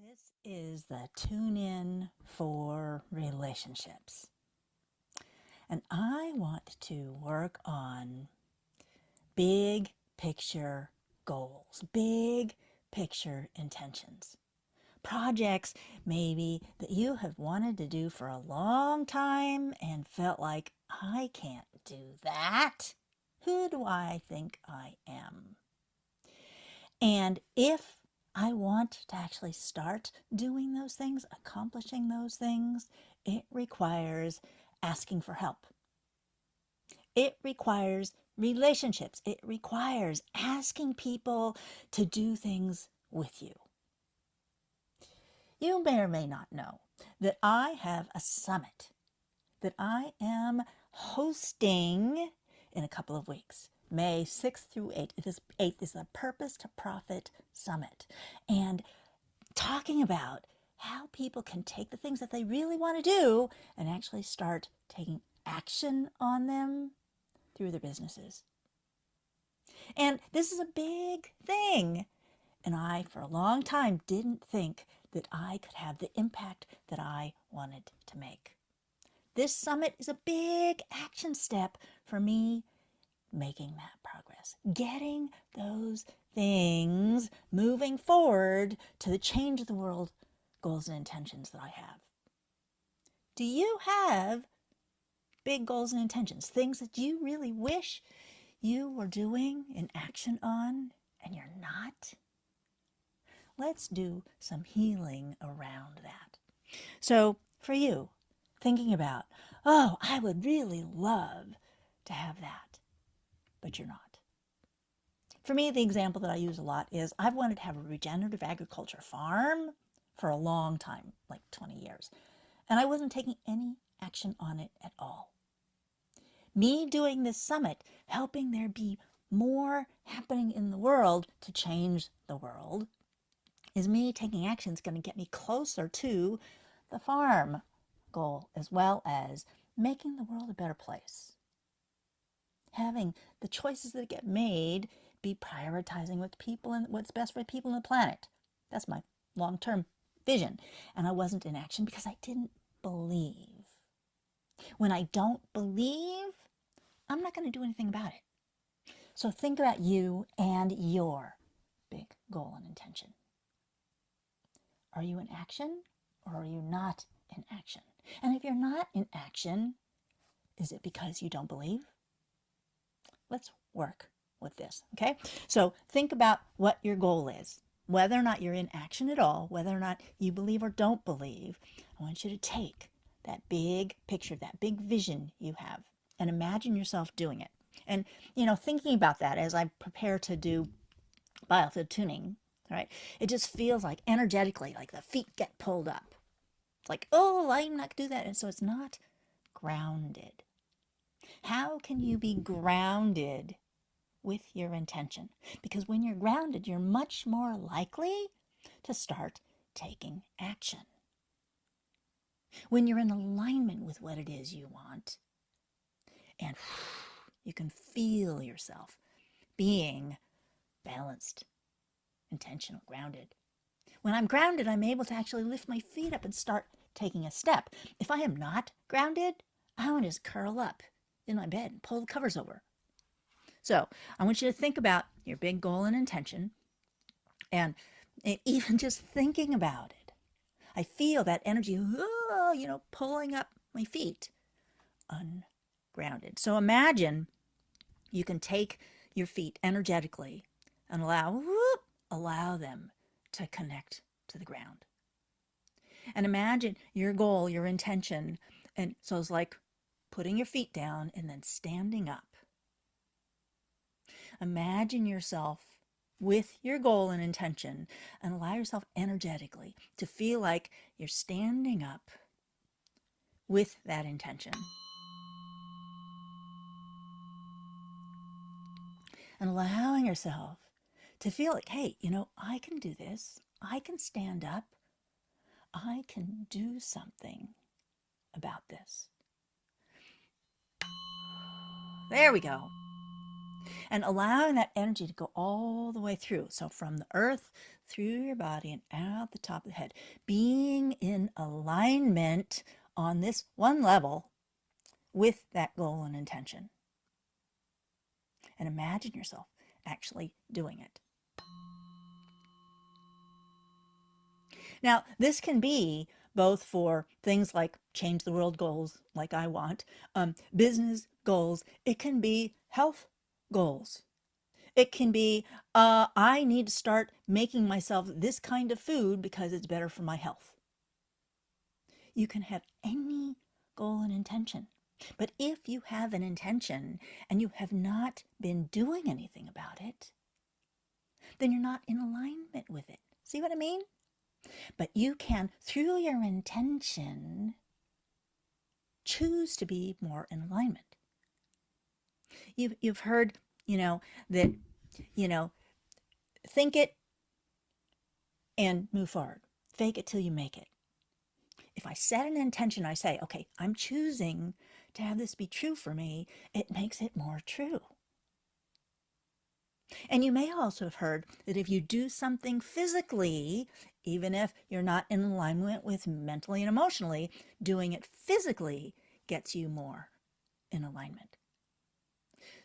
This is the tune in for relationships. And I want to work on big picture goals, big picture intentions. Projects maybe that you have wanted to do for a long time and felt like, I can't do that. Who do I think I am? And if I want to actually start doing those things, accomplishing those things, it requires asking for help. It requires relationships. It requires asking people to do things with you. You may or may not know that I have a summit that I am hosting in a couple of weeks. May 6th through 8th. It is the Purpose to Profit Summit. And talking about how people can take the things that they really want to do and actually start taking action on them through their businesses. And this is a big thing. And I, for a long time, didn't think that I could have the impact that I wanted to make. This summit is a big action step for me making that progress, getting those things moving forward to the change of the world goals and intentions that I have. Do you have big goals and intentions, things that you really wish you were doing in action on and you're not? Let's do some healing around that. So for you, thinking about, oh, I would really love to have that, but you're not. For me, the example that I use a lot is I've wanted to have a regenerative agriculture farm for a long time, like 20 years, and I wasn't taking any action on it at all. Me doing this summit, helping there be more happening in the world to change the world, is me taking action is going to get me closer to the farm goal, as well as making the world a better place. Having the choices that get made be prioritizing what's best for people on the planet. That's my long-term vision. And I wasn't in action because I didn't believe. When I don't believe, I'm not going to do anything about it. So think about you and your big goal and intention. Are you in action or are you not in action? And if you're not in action, is it because you don't believe? Let's work with this, okay? So think about what your goal is. Whether or not you're in action at all, whether or not you believe or don't believe, I want you to take that big picture, that big vision you have, and imagine yourself doing it. And, thinking about that as I prepare to do biofield tuning, right? It just feels like energetically, like the feet get pulled up. It's like, oh, I'm not going to do that. And so it's not grounded. How can you be grounded with your intention? Because when you're grounded, you're much more likely to start taking action. When you're in alignment with what it is you want, and you can feel yourself being balanced, intentional, grounded. When I'm grounded, I'm able to actually lift my feet up and start taking a step. If I am not grounded, I want to just curl up in my bed and pull the covers over. So I want you to think about your big goal and intention, and even just thinking about it, I feel that energy, pulling up my feet, ungrounded. So imagine you can take your feet energetically and allow them to connect to the ground. And imagine your goal, your intention, and so it's like putting your feet down and then standing up. Imagine yourself with your goal and intention and allow yourself energetically to feel like you're standing up with that intention. And allowing yourself to feel like, hey, I can do this. I can stand up. I can do something about this. There we go. and allowing that energy to go all the way through. So from the earth, through your body, and out the top of the head, being in alignment on this one level with that goal and intention. And imagine yourself actually doing it. Now, this can be both for things like change the world goals, like I want, business goals. It can be health goals. It can be, I need to start making myself this kind of food because it's better for my health. You can have any goal and intention. But if you have an intention and you have not been doing anything about it, then you're not in alignment with it. See what I mean? But you can, through your intention, choose to be more in alignment. You've heard, that, think it and move forward. Fake it till you make it. If I set an intention, I say, okay, I'm choosing to have this be true for me, it makes it more true. And you may also have heard that if you do something physically, even if you're not in alignment with mentally and emotionally, doing it physically gets you more in alignment.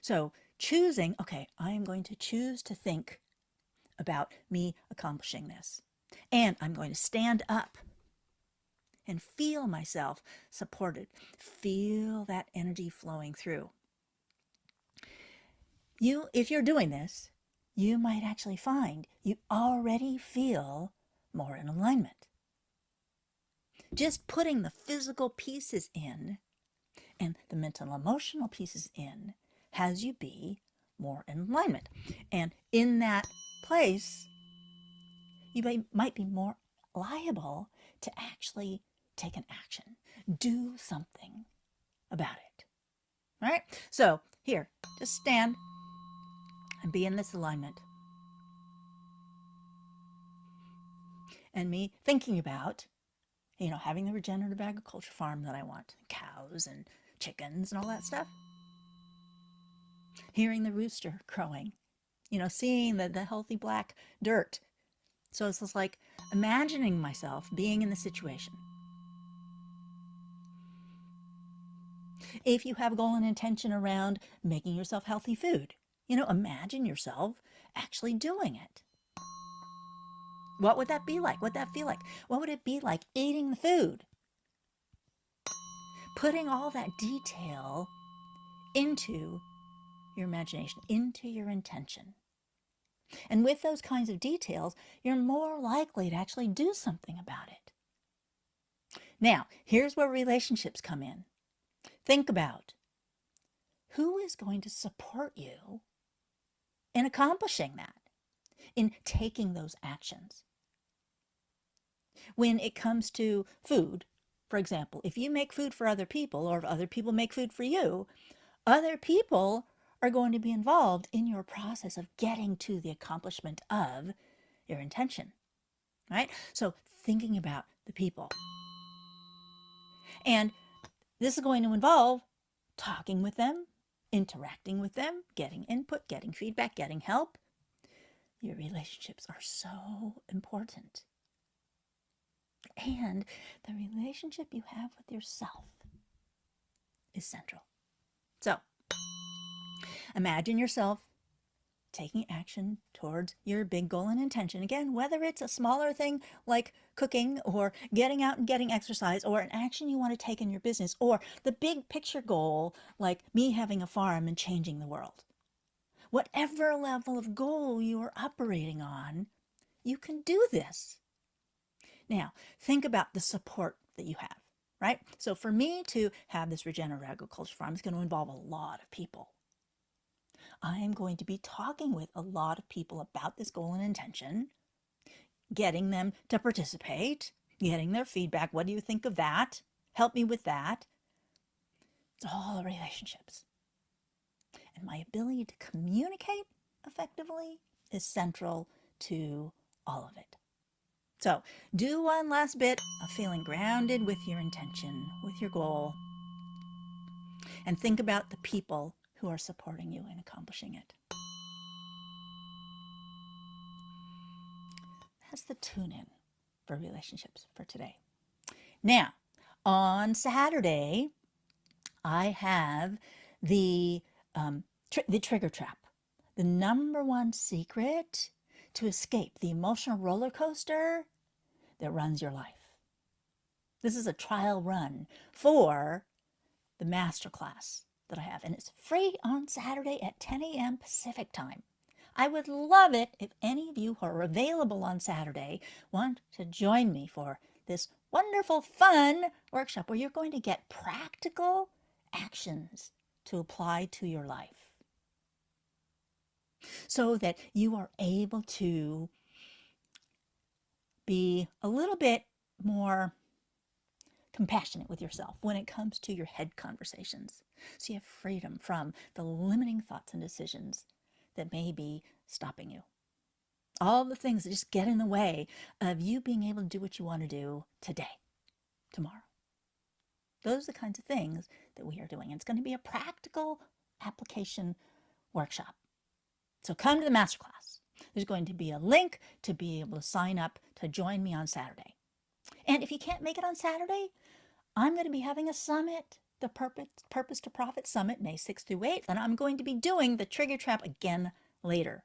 So choosing, okay, I am going to choose to think about me accomplishing this. And I'm going to stand up and feel myself supported. Feel that energy flowing through. If you're doing this, you might actually find you already feel more in alignment. Just putting the physical pieces in and the mental and emotional pieces in has you be more in alignment. And in that place, you might be more liable to actually take an action, do something about it. All right? So here, just stand and be in this alignment. And me thinking about, having the regenerative agriculture farm that I want, cows and chickens and all that stuff. Hearing the rooster crowing, seeing the healthy black dirt. So it's just like imagining myself being in the situation. If you have a goal and intention around making yourself healthy food, imagine yourself actually doing it. What would that be like? What would that feel like? What would it be like eating the food? Putting all that detail into your imagination, into your intention. And with those kinds of details, you're more likely to actually do something about it. Now, here's where relationships come in. Think about who is going to support you in accomplishing that, in taking those actions. When it comes to food, for example, if you make food for other people or if other people make food for you, other people are going to be involved in your process of getting to the accomplishment of your intention, right? So thinking about the people. And this is going to involve talking with them, interacting with them, getting input, getting feedback, getting help. Your relationships are so important. And the relationship you have with yourself is central. So, imagine yourself taking action towards your big goal and intention. Again, whether it's a smaller thing like cooking or getting out and getting exercise, or an action you want to take in your business, or the big picture goal like me having a farm and changing the world. Whatever level of goal you are operating on, you can do this. Now, think about the support that you have, right? So for me to have this regenerative agriculture farm, it's going to involve a lot of people. I am going to be talking with a lot of people about this goal and intention, getting them to participate, getting their feedback. What do you think of that? Help me with that. It's all relationships. And my ability to communicate effectively is central to all of it. So do one last bit of feeling grounded with your intention, with your goal, and think about the people who are supporting you in accomplishing it. That's the tune-in for relationships for today. Now, on Saturday, I have the trigger trap. The number one secret to escape the emotional roller coaster that runs your life. This is a trial run for the Masterclass that I have, and it's free on Saturday at 10 a.m. Pacific time. I would love it if any of you who are available on Saturday want to join me for this wonderful, fun workshop where you're going to get practical actions to apply to your life so that you are able to be a little bit more compassionate with yourself when it comes to your head conversations. So you have freedom from the limiting thoughts and decisions that may be stopping you. All the things that just get in the way of you being able to do what you want to do today, tomorrow. Those are the kinds of things that we are doing. And it's going to be a practical application workshop. So come to the Masterclass. There's going to be a link to be able to sign up to join me on Saturday. And if you can't make it on Saturday, I'm going to be having a summit, the Purpose to Profit Summit, May 6th through 8th, and I'm going to be doing the trigger trap again later.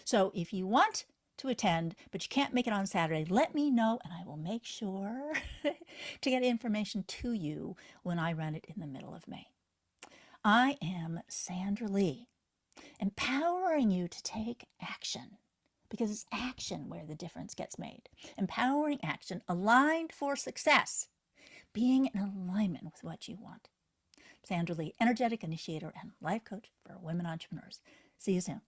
So if you want to attend, but you can't make it on Saturday, let me know, and I will make sure to get information to you when I run it in the middle of May. I am Sandra Lee, empowering you to take action, because it's action where the difference gets made. Empowering action, aligned for success, being in alignment with what you want. Sandra Lee, energetic initiator and life coach for women entrepreneurs. See you soon.